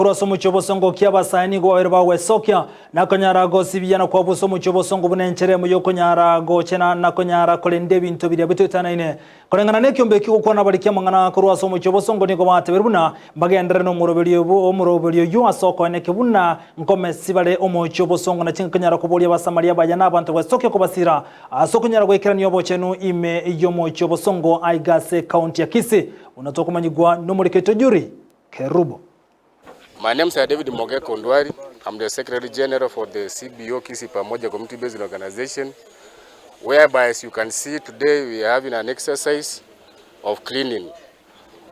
Kurosomu chobosongo kiabasani go erba wesokya nakonyara go sibiyana kwa busomu chobosongo bunenchere mu yokonyara go chena nakonyara kolende bintu biri bitutana ine kolengana ne kyombe kiko kwana balikia mangana kurosomu chobosongo niko bateberuna bagendere no murobelio yu asoko ne kibuna ngome sibale omu chobosongo na chinkanyara kubolia basamaria bayana abantu wesokya ko basira asokonyara go ikirani yobo chenu ime yomo chobosongo aigase county ya Kisii unatoka manyigwa no muliketo juri Kerubo. My name is David Mogeko Ondwari. I'm the Secretary General for the CBO Kisii Pamoja Community-Based Organization, whereby, as you can see today, we are having an exercise of cleaning.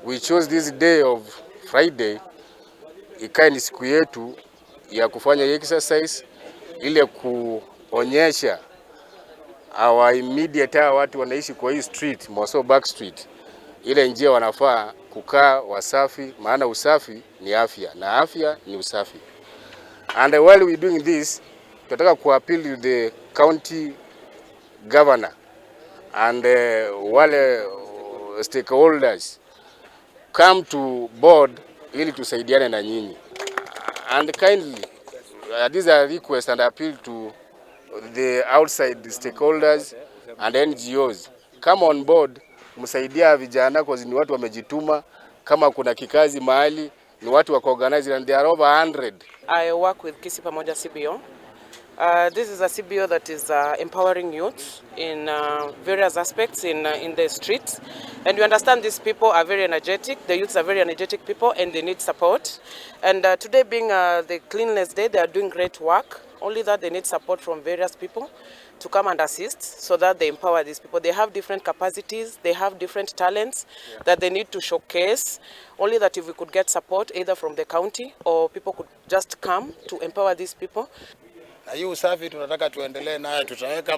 We chose this day of Friday, ikae ni siku yetu ya kufanya exercise ile kuonyesha our immediate watu wanaishi kwa hii street, Moso Back Street, ile njia wanafaa kukaa wasafi, maana usafi ni afya na afya ni usafi. And while we doing this, tunataka kuappeal to the county governor and wale stakeholders come to board ili tusaidiane na nyinyi. And kindly, these are requests and appeal to the outside stakeholders and NGOs. Come on board, msaidia vijana kwa ni watu wamejituma, kama kuna kikazi mahali ni watu wako organize and they are over 100. I work with Kisii Pamoja CBO. This is a CBO that is empowering youth in various aspects in the streets. And you understand these people are very energetic, the youths are very energetic people and they need support. And today being the Cleanliness Day, they are doing great work. Only that they need support from various people to come and assist so that they empower these people. They have different capacities, they have different talents that they need to showcase. Only that if we could get support either from the county or people could just come to empower these people. Na hii usafi tunataka tuendelee naye, tutaweka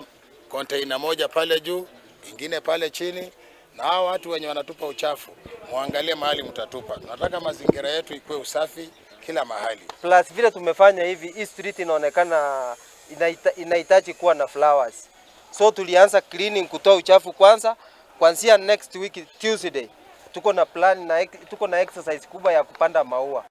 container moja pale juu, ingine pale chini, na hao watu wenye wanatupa uchafu muangalie mahali mtatupa. Tunataka mazingira yetu ikuwe usafi kila mahali. Plus vile tumefanya hivi, hii street inaonekana inahitaji kuwa na flowers. So tulianza cleaning, kutoa uchafu kwanza, kuanzia next week Tuesday tuko na plan na tuko na exercise kubwa ya kupanda maua.